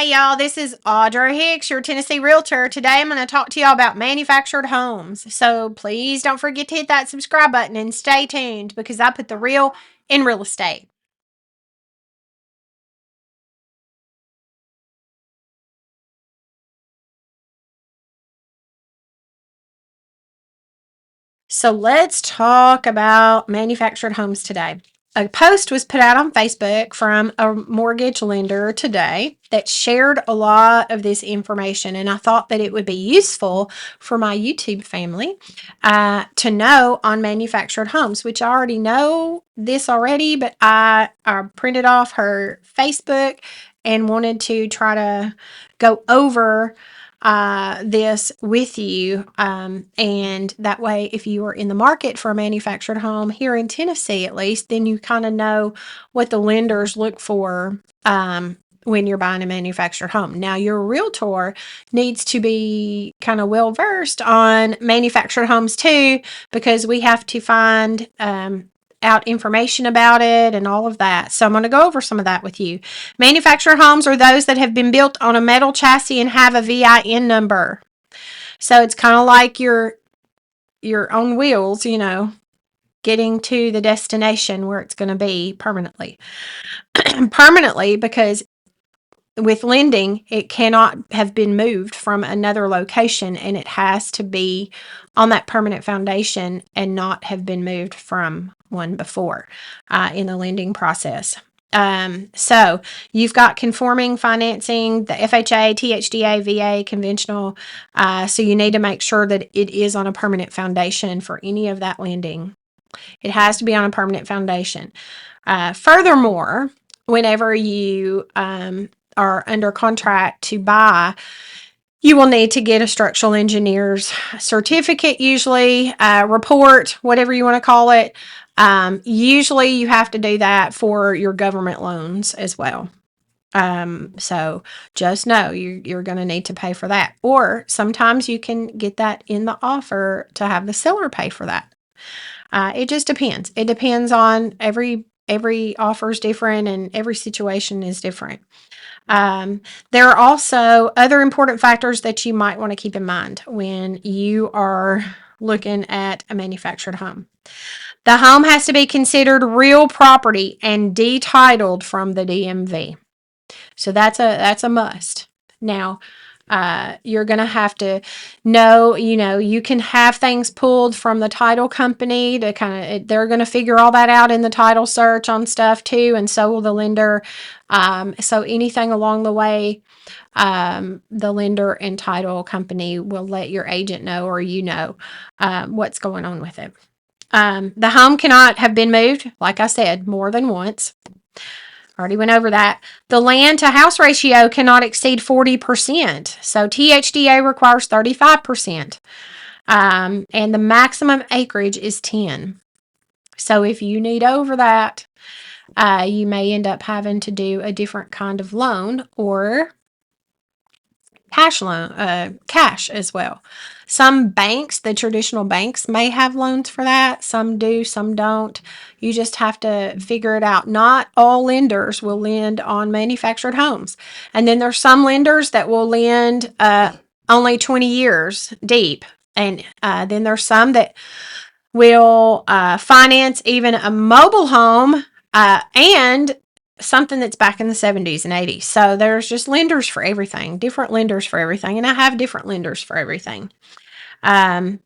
Hey y'all, this is Audra Hicks, your Tennessee Realtor. Today I'm going to talk to y'all about manufactured homes. So please don't forget to hit that subscribe button and stay tuned because I put the real in real estate. So let's talk about manufactured homes today. A post was put out on Facebook from a mortgage lender today that shared a lot of this information, and I thought that it would be useful for my YouTube family to know on manufactured homes, which I already know this already, but I printed off her Facebook and wanted to try to go over this with you. And that way, if you are in the market for a manufactured home here in Tennessee, at least, then you kind of know what the lenders look for when you're buying a manufactured home. Now, your realtor needs to be kind of well versed on manufactured homes too, because we have to find out information about it and all of that. So I'm going to go over some of that with you. Manufactured homes are those that have been built on a metal chassis and have a VIN number. So it's kind of like your on wheels, getting to the destination where it's going to be permanently. Permanently, because with lending, it cannot have been moved from another location, and it has to be on that permanent foundation and not have been moved from one before in the lending process. So you've got conforming financing, the FHA, THDA, VA, conventional. So you need to make sure that it is on a permanent foundation for any of that lending. It has to be on a permanent foundation. Furthermore, whenever you are under contract to buy, you will need to get a structural engineer's certificate, usually, report, whatever you want to call it. Usually, you have to do that for your government loans as well. So just know you're going to need to pay for that. Or sometimes you can get that in the offer to have the seller pay for that. It just depends. It depends on every offer is different and every situation is different. There are also other important factors that you might want to keep in mind when you are looking at a manufactured home. The home has to be considered real property and detitled from the DMV. So that's a must. Now, you're going to have to know, you can have things pulled from the title company to they're going to figure all that out in the title search on stuff too. And so will the lender. So anything along the way, the lender and title company will let your agent know, or what's going on with it. The home cannot have been moved, like I said, more than once. Already went over that. The land to house ratio cannot exceed 40%. So THDA requires 35%. And the maximum acreage is 10. So if you need over that, you may end up having to do a different kind of loan or cash as well. Some banks, the traditional banks, may have loans for that. Some do, some don't. You just have to figure it out. Not all lenders will lend on manufactured homes. And then there's some lenders that will lend only 20 years deep. And then there's some that will finance even a mobile home and something that's back in the 70s and 80s. So there's just lenders for everything, different lenders for everything. And I have different lenders for everything. The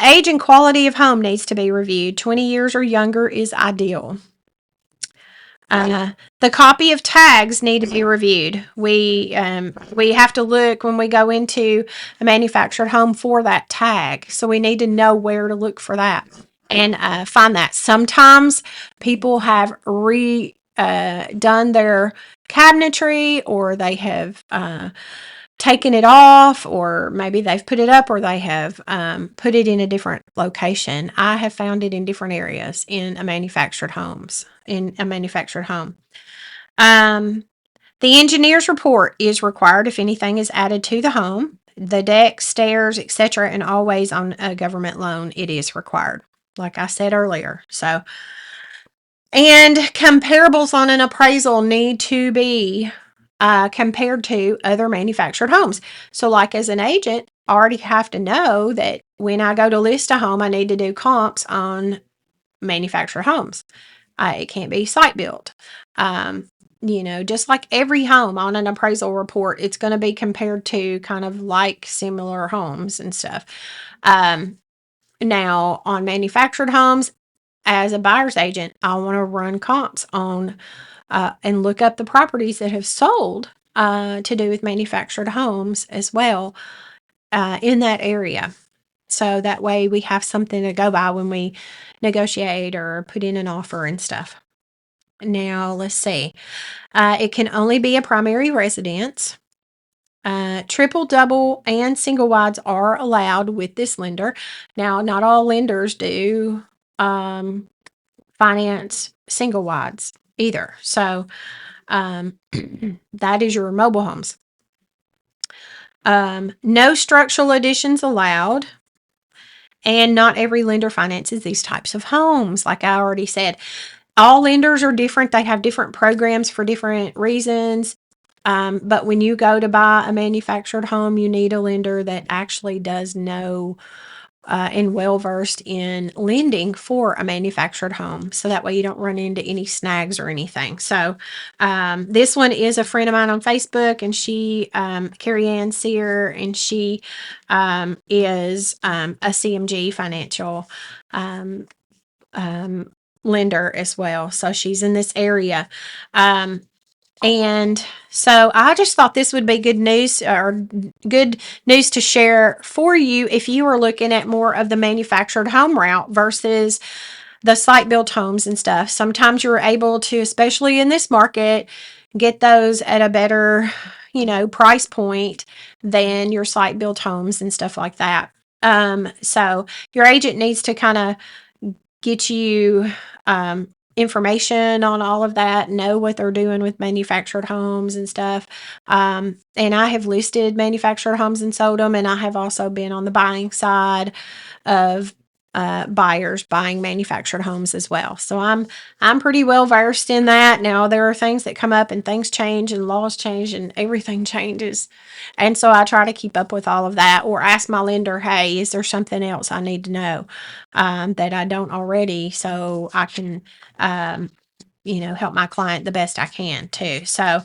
age and quality of home needs to be reviewed. 20 years or younger is ideal. The copy of tags need to be reviewed. We have to look when we go into a manufactured home for that tag. So we need to know where to look for that and find that. Sometimes people have done their cabinetry, or they have taken it off, or maybe they've put it up, or they have put it in a different location. I have found it in different areas in a manufactured home. The engineer's report is required if anything is added to the home, the deck, stairs, etc., and always on a government loan, it is required, like I said earlier. And comparables on an appraisal need to be compared to other manufactured homes. So, like as an agent, I already have to know that when I go to list a home, I need to do comps on manufactured homes. It can't be site built. Um, just like every home on an appraisal report, it's going to be compared to kind of like similar homes and stuff. Um, Now, on manufactured homes, as a buyer's agent, I want to run comps on and look up the properties that have sold to do with manufactured homes as well in that area. So that way we have something to go by when we negotiate or put in an offer and stuff. Now, let's see. It can only be a primary residence. Triple, double, and single wides are allowed with this lender. Now, not all lenders do finance single wides either. So, that is your mobile homes. No structural additions allowed. And not every lender finances these types of homes. Like I already said, all lenders are different. They have different programs for different reasons. But when you go to buy a manufactured home, you need a lender that actually does know and well versed in lending for a manufactured home. So that way you don't run into any snags or anything. So this one is a friend of mine on Facebook, and she, Carrie Ann Sear, and she is a CMG financial um, um, lender as well. So she's in this area. And so I just thought this would be good news to share for you if you are looking at more of the manufactured home route versus the site built homes and stuff. Sometimes you're able to, especially in this market, get those at a better, price point than your site built homes and stuff like that. So your agent needs to kind of get you information on all of that, know what they're doing with manufactured homes and stuff. And I have listed manufactured homes and sold them, and I have also been on the buying side of buyers buying manufactured homes as well. So I'm pretty well versed in that. Now there are things that come up and things change and laws change and everything changes. And so I try to keep up with all of that, or ask my lender, hey, is there something else I need to know that I don't already, so I can help my client the best I can too. So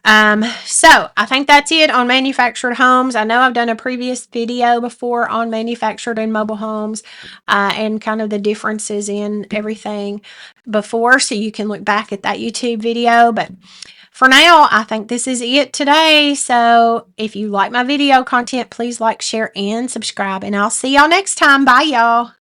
I think that's it on manufactured homes. I know I've done a previous video before on manufactured and mobile homes and kind of the differences in everything before, so you can look back at that YouTube video. But for now, I think this is it today. So if you like my video content, please like, share, and subscribe. And I'll see y'all next time. Bye, y'all.